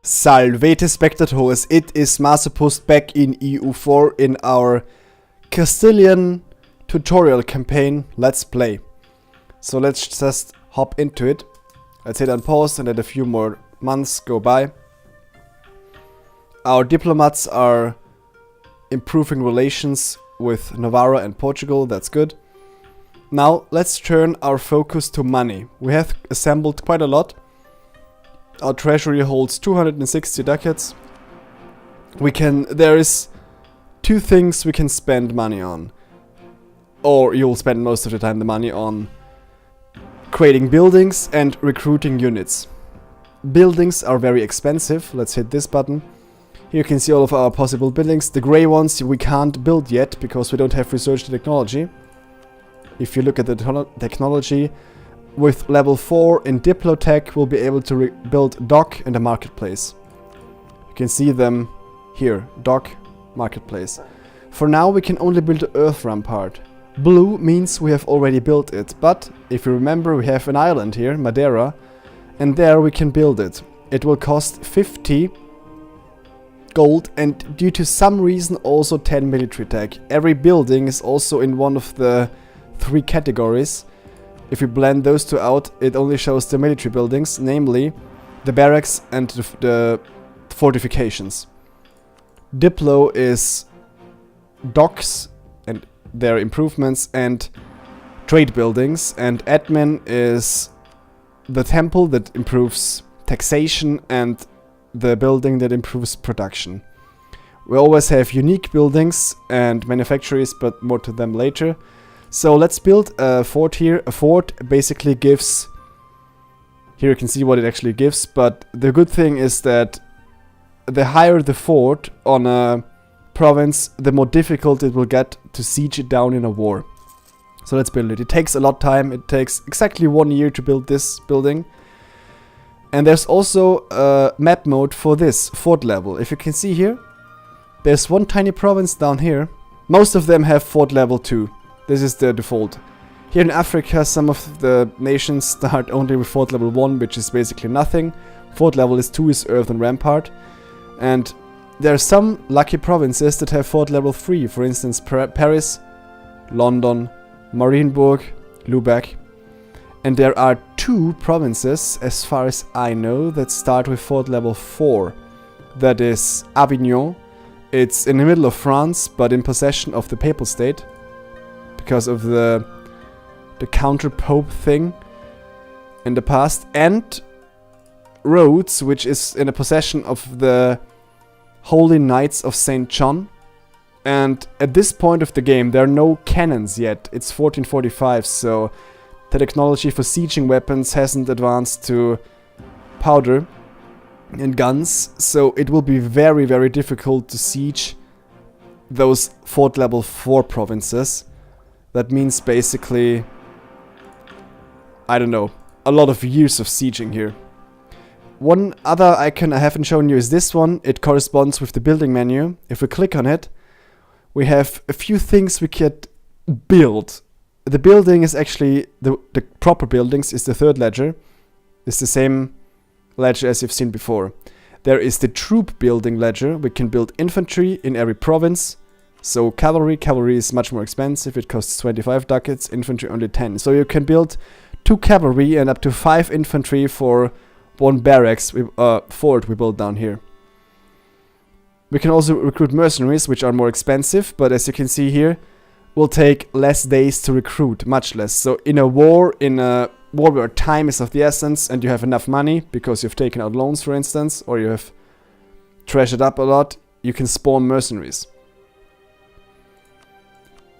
Salvete Spectatores, it is Masopust back in EU4 in our Castilian tutorial campaign Let's Play. So let's just hop into it. Let's hit on pause and let a few more months go by. Our diplomats are improving relations with Navarra and Portugal, that's good. Now let's turn our focus to money. We have assembled quite a lot. Our treasury holds 260 ducats. There is two things we can spend money on. Or you'll spend most of the time the money on creating buildings and recruiting units. Buildings are very expensive. Let's hit this button. Here you can see all of our possible buildings. The grey ones we can't build yet because we don't have research technology. If you look at the technology, with level 4 in Diplotech, we'll be able to build dock and a marketplace. You can see them here, dock, marketplace. For now we can only build the earth rampart. Blue means we have already built it, but if you remember we have an island here, Madeira, and there we can build it. It will cost 50 gold and due to some reason also 10 military tech. Every building is also in one of the 3 categories. If we blend those two out, it only shows the military buildings, namely the barracks and the fortifications. Diplo is docks and their improvements and trade buildings, and admin is the temple that improves taxation and the building that improves production. We always have unique buildings and manufactories, but more to them later. So let's build a fort here. A fort basically gives... Here you can see what it actually gives, but the good thing is that the higher the fort on a province, the more difficult it will get to siege it down in a war. So let's build it. It takes a lot of time. It takes exactly 1 year to build this building. And there's also a map mode for this fort level. If you can see here, there's one tiny province down here. Most of them have fort level 2. This is the default. Here in Africa, some of the nations start only with fort level 1, which is basically nothing. Fort level 2 is earth and rampart. And there are some lucky provinces that have fort level 3. For instance, Paris, London, Marienburg, Lubeck. And there are 2 provinces, as far as I know, that start with fort level 4. That is Avignon. It's in the middle of France, but in possession of the Papal State. Because of the counter-pope thing in the past. And Rhodes, which is in the possession of the Holy Knights of St. John. And at this point of the game, there are no cannons yet. It's 1445, so the technology for sieging weapons hasn't advanced to powder and guns. So it will be very, very difficult to siege those fort level 4 provinces. That means basically, I don't know, a lot of years of sieging here. One other icon I haven't shown you is this one. It corresponds with the building menu. If we click on it, we have a few things we could build. The building is actually, the proper buildings is the 3rd ledger. It's the same ledger as you've seen before. There is the troop building ledger. We can build infantry in every province. So cavalry is much more expensive. It costs 25 ducats, infantry only 10. So you can build 2 cavalry and up to 5 infantry for 1 barracks fort we build down here. We can also recruit mercenaries, which are more expensive, but as you can see here, will take less days to recruit, much less. So in a war where time is of the essence and you have enough money because you've taken out loans, for instance, or you have treasured up a lot, you can spawn mercenaries.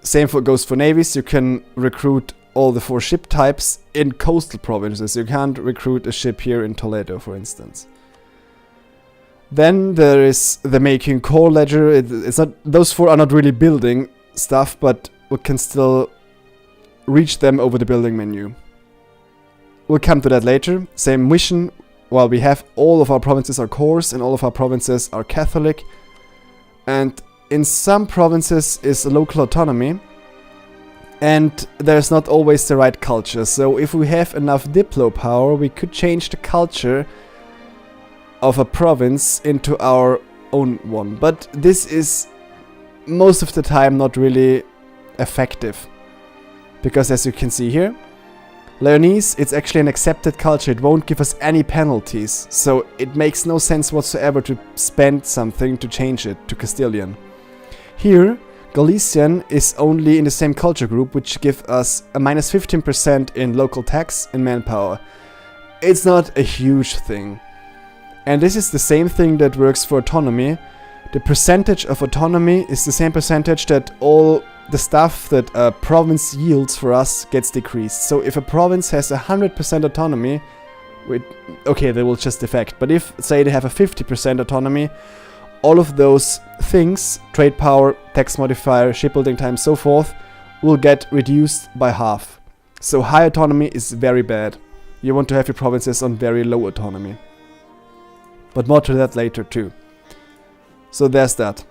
Same goes for navies. You can recruit all the 4 ship types in coastal provinces. You can't recruit a ship here in Toledo, for instance. Then there is the making core ledger. It's not, those 4 are not really building stuff, but we can still reach them over the building menu. We'll come to that later. Same mission. While we have all of our provinces are cores and all of our provinces are Catholic, and in some provinces is local autonomy, and there's not always the right culture. So if we have enough Diplo power, we could change the culture of a province into our own one. But this is most of the time not really effective. Because as you can see here, Leonese, it's actually an accepted culture. It won't give us any penalties. So it makes no sense whatsoever to spend something to change it to Castilian. Here, Galician is only in the same culture group, which gives us a minus 15% in local tax and manpower. It's not a huge thing. And this is the same thing that works for autonomy. The percentage of autonomy is the same percentage that all the stuff that a province yields for us gets decreased. So if a province has 100% autonomy, okay, they will just defect. But if, say, they have a 50% autonomy, all of those things, trade power, tax modifier, shipbuilding time, so forth, will get reduced by half. So high autonomy is very bad. You want to have your provinces on very low autonomy. But more to that later too. So there's that.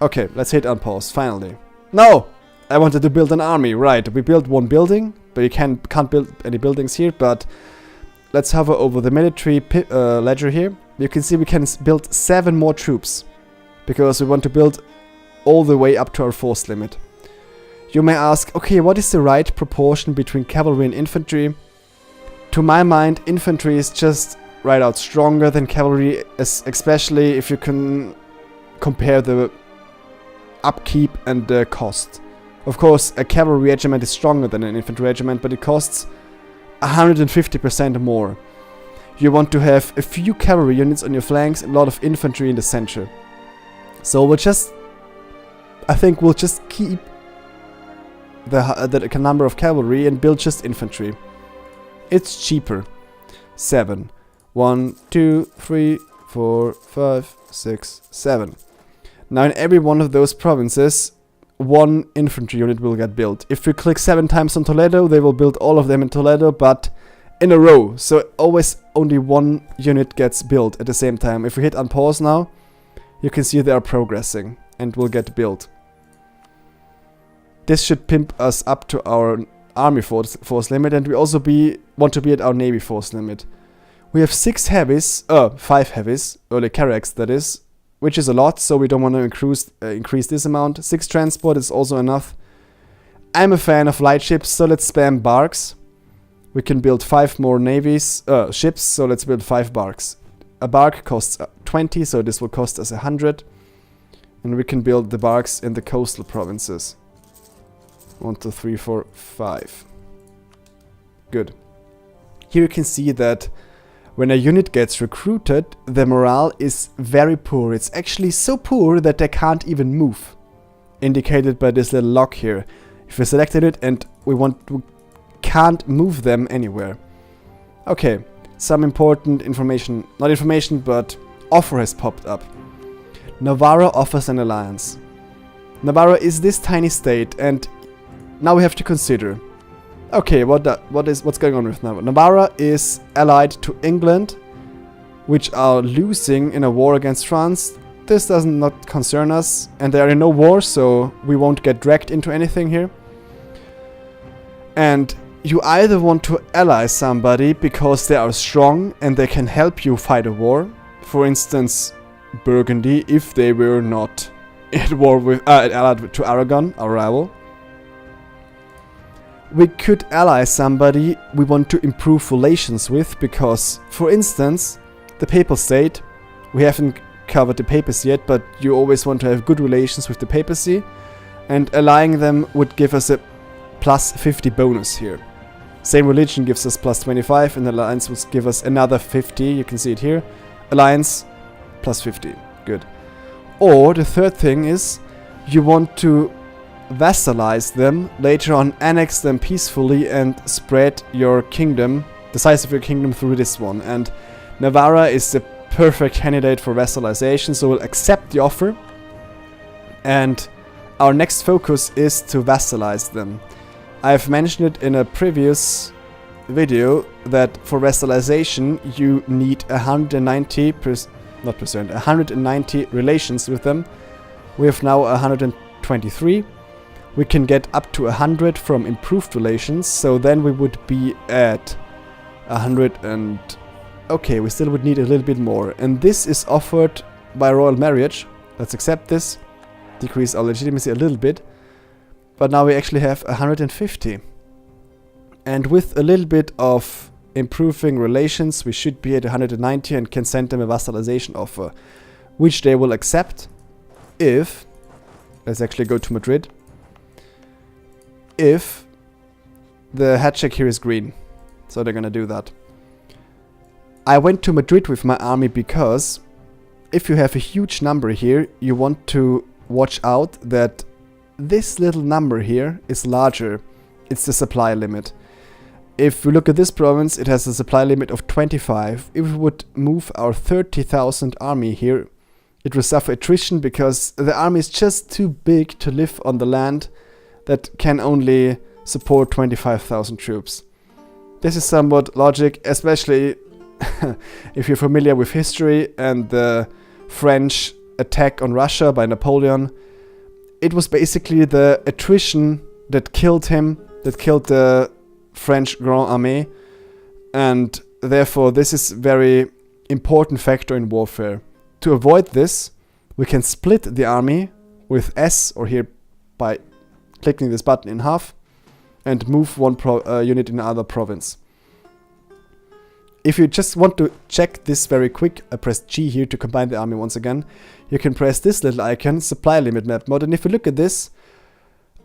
Okay, let's hit unpause, finally. No! I wanted to build an army, right. We built one building, but you can't build any buildings here, but let's hover over the military ledger here. You can see we can build 7 more troops, because we want to build all the way up to our force limit. You may ask, okay, what is the right proportion between cavalry and infantry? To my mind, infantry is just right out stronger than cavalry, especially if you can compare the upkeep and the cost. Of course, a cavalry regiment is stronger than an infantry regiment, but it costs 150% more. You want to have a few cavalry units on your flanks and a lot of infantry in the center. So I think we'll just keep the number of cavalry and build just infantry. It's cheaper. 7. 1, 2, 3, 4, 5, 6, 7. Now in every one of those provinces, 1 infantry unit will get built. If we click 7 times on Toledo, they will build all of them in Toledo, but in a row. So always only 1 unit gets built at the same time. If we hit unpause now, you can see they are progressing and will get built. This should pimp us up to our army force limit, and we also want to be at our navy force limit. We have 5 heavies, early carracks that is, which is a lot, so we don't want to increase this amount. 6 transport is also enough. I'm a fan of light ships, so let's spam barks. We can build 5 more ships, so let's build 5 barks. A bark costs 20, so this will cost us 100. And we can build the barks in the coastal provinces. 1, 2, 3, 4, 5. Good. Here you can see that when a unit gets recruited, the morale is very poor. It's actually so poor that they can't even move. Indicated by this little lock here. If we selected it and we can't move them anywhere. Okay, some important information, not information, but offer has popped up. Navarro offers an alliance. Navarro is this tiny state, and now we have to consider. Okay, what's going on with Navarra? Navarra is allied to England, which are losing in a war against France. This does not concern us, and they are in no war, so we won't get dragged into anything here. And you either want to ally somebody because they are strong and they can help you fight a war. For instance, Burgundy, if they were not at war with allied to Aragon, our rival. We could ally somebody we want to improve relations with because, for instance, the Papal State, we haven't covered the papacy yet, but you always want to have good relations with the papacy, and allying them would give us a plus 50 bonus here. Same religion gives us plus 25, and alliance would give us another 50, you can see it here. Alliance, plus 50, good. Or the third thing is, you want to vassalize them, later on annex them peacefully and spread your kingdom, the size of your kingdom through this one. And Navarra is the perfect candidate for vassalization, so we'll accept the offer. And our next focus is to vassalize them. I've mentioned it in a previous video that for vassalization you need 190 relations with them. We have now 123. We can get up to 100 from improved relations, so then we would be at 100 and Okay, we still would need a little bit more. And this is offered by royal marriage. Let's accept this. Decrease our legitimacy a little bit. But now we actually have 150. And with a little bit of improving relations, we should be at 190 and can send them a vassalization offer, which they will accept if, let's actually go to Madrid, if the head check here is green. So they're gonna do that. I went to Madrid with my army because if you have a huge number here, you want to watch out that this little number here is larger. It's the supply limit. If we look at this province, it has a supply limit of 25. If we would move our 30,000 army here, it will suffer attrition because the army is just too big to live on the land that can only support 25,000 troops. This is somewhat logic, especially if you're familiar with history and the French attack on Russia by Napoleon. It was basically the attrition that killed him, that killed the French Grand Armée, and therefore this is a very important factor in warfare. To avoid this, we can split the army with S, or here by clicking this button in half, and move one unit in another province. If you just want to check this very quick, I press G here to combine the army once again. You can press this little icon, supply limit map mode, and if you look at this,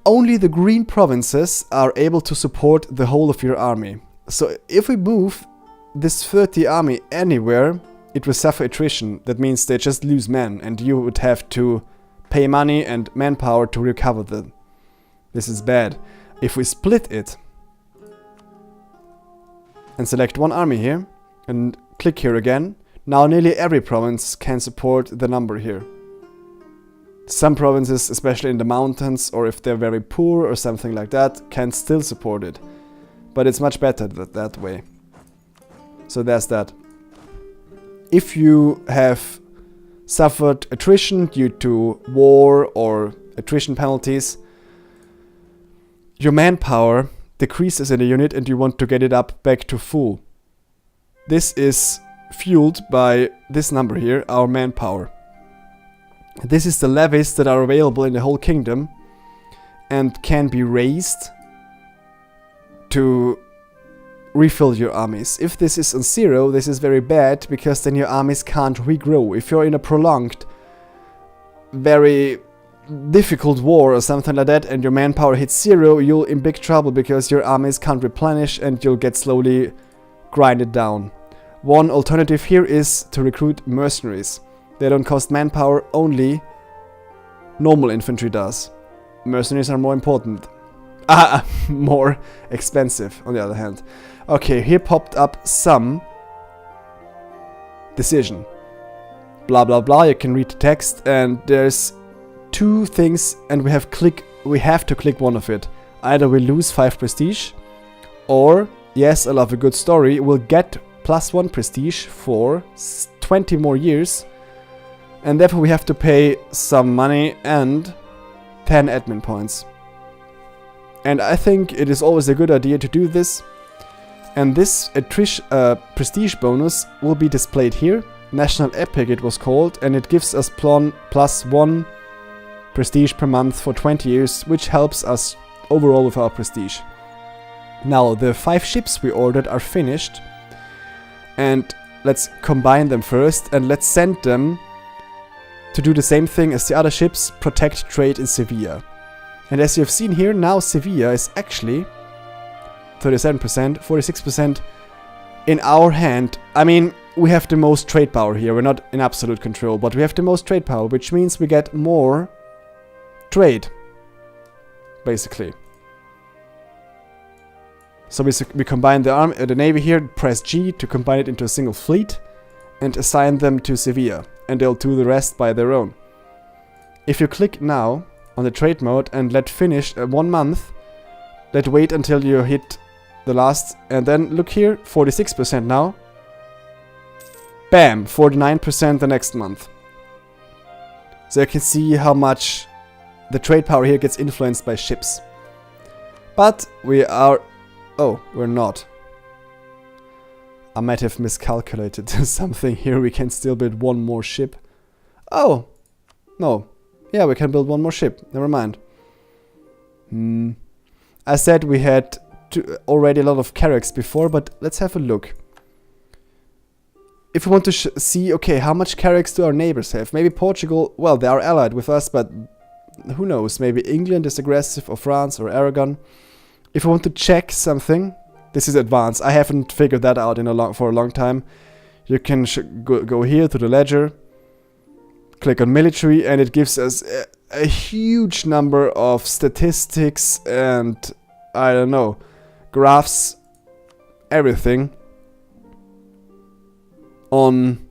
only the green provinces are able to support the whole of your army. So if we move this 30 army anywhere, it will suffer attrition. That means they just lose men, and you would have to pay money and manpower to recover them. This is bad. If we split it and select one army here and click here again, now nearly every province can support the number here. Some provinces, especially in the mountains, or if they're very poor or something like that, can still support it. But it's much better that way. So there's that. If you have suffered attrition due to war or attrition penalties, your manpower decreases in a unit and you want to get it up back to full. This is fueled by this number here, our manpower. This is the levies that are available in the whole kingdom and can be raised to refill your armies. If this is on 0, this is very bad because then your armies can't regrow. If you're in a prolonged, very difficult war or something like that and your manpower hits 0, you're in big trouble because your armies can't replenish and you'll get slowly grinded down. One alternative here is to recruit mercenaries. They don't cost manpower, only normal infantry does. Mercenaries are more important. More expensive, on the other hand. Okay, here popped up some decision. Blah blah blah, you can read the text and there's 2 things and we have to click one of it. Either we lose 5 prestige or, yes, I love a good story, we'll get +1 prestige for 20 more years. And therefore we have to pay some money and 10 admin points. And I think it is always a good idea to do this. And this prestige bonus will be displayed here. National Epic it was called, and it gives us +1 prestige per month for 20 years, which helps us overall with our prestige. Now the 5 ships we ordered are finished. And let's combine them first and let's send them to do the same thing as the other ships, protect trade in Sevilla. And as you have seen here, now Sevilla is actually 37%, 46% in our hand. I mean, we have the most trade power here. We're not in absolute control, but we have the most trade power, which means we get more trade, basically. So we combine the navy here, press G to combine it into a single fleet, and assign them to Sevilla, and they'll do the rest by their own. If you click now on the trade mode and let finish 1 month, let wait until you hit the last, and then look here, 46% now. Bam, 49% the next month. So you can see how much the trade power here gets influenced by ships. But we are... oh, we're not. I might have miscalculated something here. We can still build one more ship. Oh! No. Yeah, we can build one more ship. Never mind. I said we had already a lot of carracks before, but let's have a look. If we want to see, okay, how much carracks do our neighbors have? Maybe Portugal, well, they are allied with us, but who knows? Maybe England is aggressive, or France, or Aragon. If we want to check something, this is advanced. I haven't figured that out for a long time. You can go here to the ledger, click on military, and it gives us a huge number of statistics and, I don't know, graphs, everything on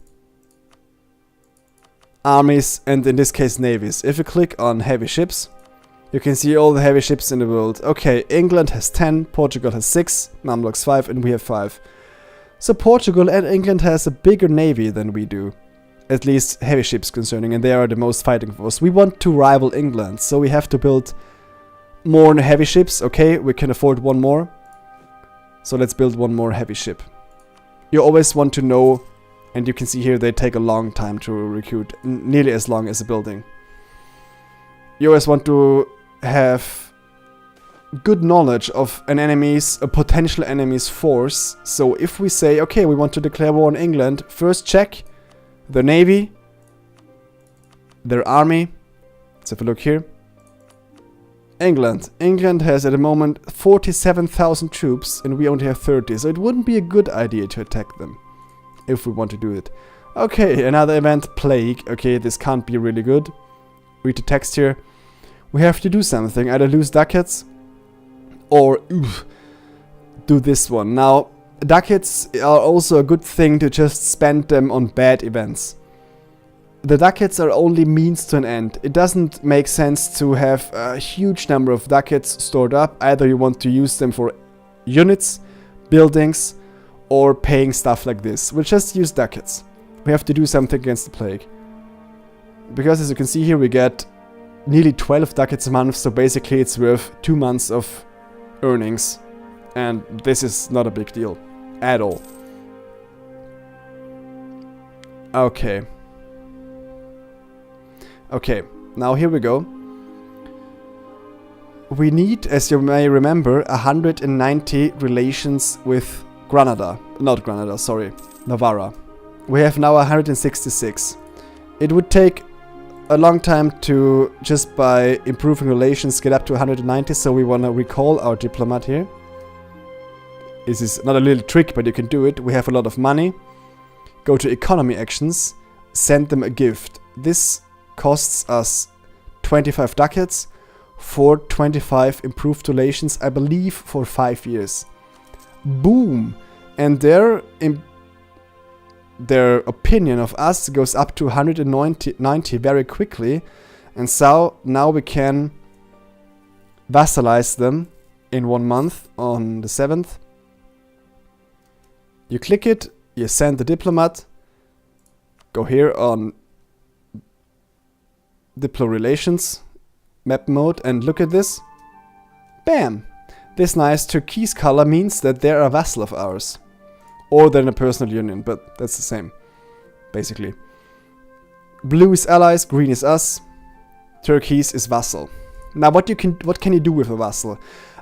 armies and in this case navies. If you click on heavy ships, you can see all the heavy ships in the world. Okay, England has 10, Portugal has 6, Numlocks 5, and we have 5. So Portugal and England has a bigger navy than we do. At least heavy ships concerning, and they are the most fighting force. We want to rival England, so we have to build more heavy ships. Okay, we can afford one more. So let's build one more heavy ship. You always want to know, and you can see here they take a long time to recruit, nearly as long as a building. You always want to have good knowledge of a potential enemy's force. So if we say, okay, we want to declare war on England, first check their navy, their army. Let's have a look here. England. England has at the moment 47,000 troops and we only have 30, so it wouldn't be a good idea to attack them if we want to do it. Okay, another event, plague. Okay, this can't be really good. Read the text here. We have to do something, either lose ducats or do this one. Now, ducats are also a good thing to just spend them on bad events. The ducats are only means to an end. It doesn't make sense to have a huge number of ducats stored up. Either you want to use them for units, buildings, or paying stuff like this. We'll just use ducats. We have to do something against the plague. Because as you can see here, we get nearly 12 ducats a month, so basically it's worth 2 months of earnings. And this is not a big deal at all. Okay. Okay, now here we go. We need, as you may remember, 190 relations with Granada. Not Granada, sorry. Navarra. We have now 166. It would take a long time to, just by improving relations, get up to 190, so we want to recall our diplomat here. This is not a little trick, but you can do it. We have a lot of money. Go to economy actions, send them a gift. This costs us 25 ducats for 25 improved relations, I believe for 5 years. Boom! And their opinion of us goes up to 190 very quickly. And so now we can vassalize them in 1 month on the 7th. You click it, you send the diplomat, go here on Diplo Relations, map mode, and look at this. Bam! This nice turquoise color means that they're a vassal of ours. Or they're in a personal union, but that's the same, basically. Blue is allies, green is us, turquoise is vassal. Now what can you do with a vassal?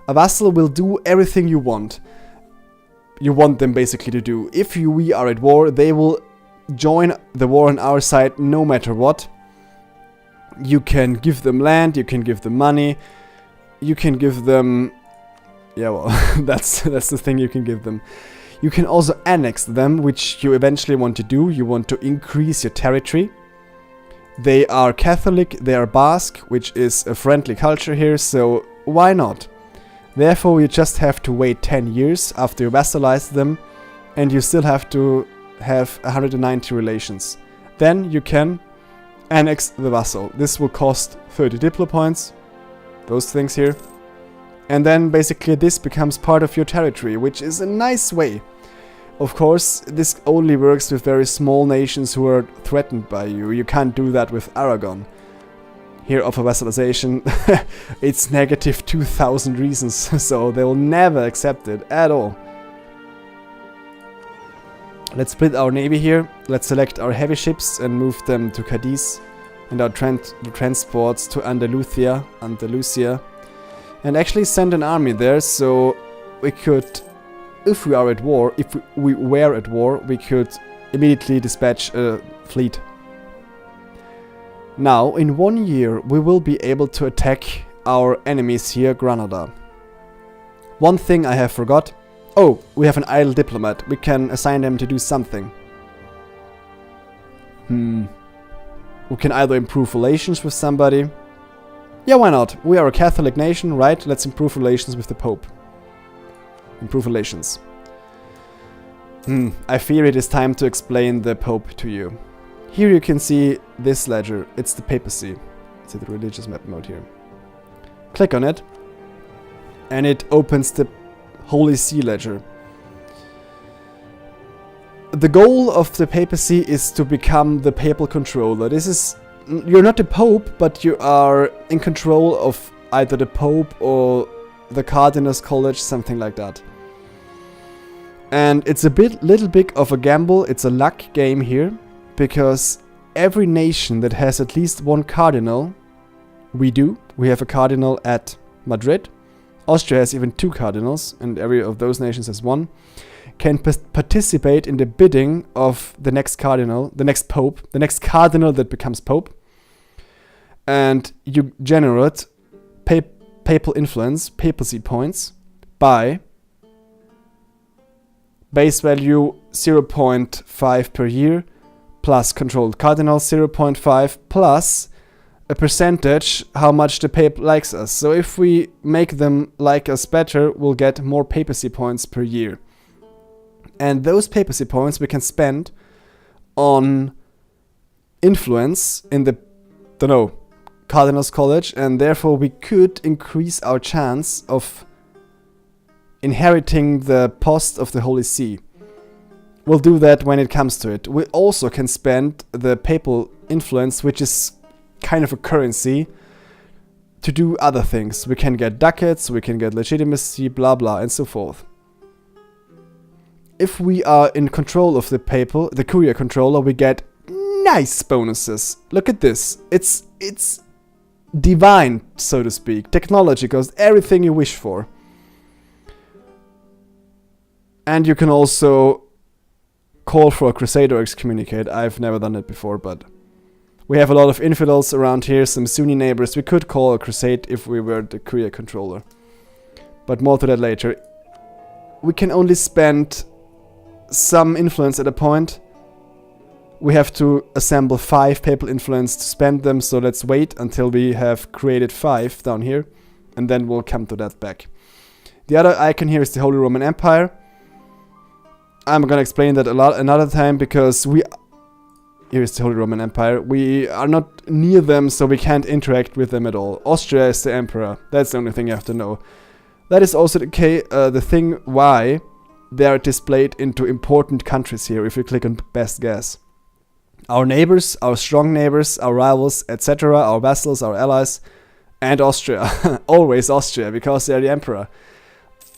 A vassal will do everything you want. You want them basically to do. If we are at war, they will join the war on our side no matter what. You can give them land, you can give them money, you can give them... Yeah, well, that's the thing you can give them. You can also annex them, which you eventually want to do. You want to increase your territory. They are Catholic, they are Basque, which is a friendly culture here, so why not? Therefore, you just have to wait 10 years after you vassalize them, and you still have to have 190 relations. Then you can annex the vassal. This will cost 30 diplo points, those things here. And then basically this becomes part of your territory, which is a nice way. Of course, this only works with very small nations who are threatened by you. You can't do that with Aragon. Here offer vassalization, it's negative 2,000 reasons, so they'll never accept it at all. Let's split our navy here. Let's select our heavy ships and move them to Cadiz, and our transports to Andalusia, and actually send an army there, so we could, if we were at war, we could immediately dispatch a fleet. Now, in 1 year, we will be able to attack our enemies here, Granada. One thing I have forgot. Oh, we have an idle diplomat. We can assign them to do something. We can either improve relations with somebody. Yeah, why not? We are a Catholic nation, right? Let's improve relations with the Pope. Improve relations. I fear it is time to explain the Pope to you. Here you can see this ledger. It's the papacy. It's the religious map mode here. Click on it, and it opens the Holy See ledger. The goal of the papacy is to become the papal controller. You're not the Pope, but you are in control of either the Pope or the Cardinals College, something like that. And it's a little bit of a gamble. It's a luck game here, because every nation that has at least one cardinal, we have a cardinal at Madrid. Austria has even 2 cardinals, and every of those nations has 1, can participate in the bidding of the next cardinal, the next pope, the next cardinal that becomes pope. And you generate papal influence, papacy points, by base value 0.5 per year, plus controlled cardinal 0.5, plus a percentage how much the Pope likes us. So if we make them like us better, we'll get more papacy points per year. And those papacy points we can spend on influence in the, Cardinals College, and therefore we could increase our chance of inheriting the post of the Holy See. We'll do that when it comes to it. We also can spend the papal influence, which is kind of a currency, to do other things. We can get ducats, we can get legitimacy, blah blah, and so forth. If we are in control of the courier controller, we get nice bonuses. Look at this. It's divine, so to speak. Technology goes everything you wish for. And you can also call for a crusade or excommunicate. I've never done it before, but we have a lot of infidels around here, some Sunni neighbors. We could call a crusade if we were the courier controller. But more to that later. We can only spend some influence at a point. We have to assemble 5 papal influence to spend them, so let's wait until we have created 5 down here, and then we'll come to that back. The other icon here is the Holy Roman Empire. I'm gonna explain that another time, because here is the Holy Roman Empire. We are not near them, so we can't interact with them at all. Austria is the emperor. That's the only thing you have to know. That is also the thing why they are displayed into important countries here, if you click on best guess. Our neighbors, our strong neighbors, our rivals, etc., our vassals, our allies, and Austria. Always Austria, because they're the emperor.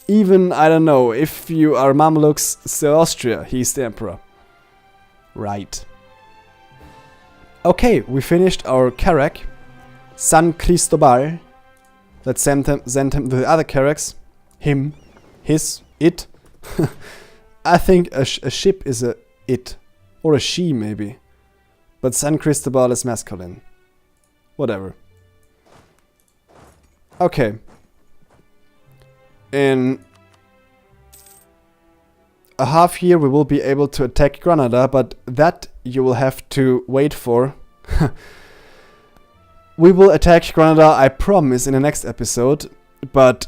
Even, I don't know, if you are Mamluks, so Austria, he's the emperor. Right. Okay, we finished our Carrack. San Cristobal. Let's send him the other Carracks. Him, his, it. I think a ship is a it. Or a she, maybe. But San Cristobal is masculine. Whatever. Okay. In a half year we will be able to attack Granada, but that you will have to wait for. We will attack Granada, I promise, in the next episode. But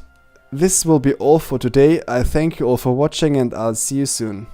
this will be all for today. I thank you all for watching, and I'll see you soon.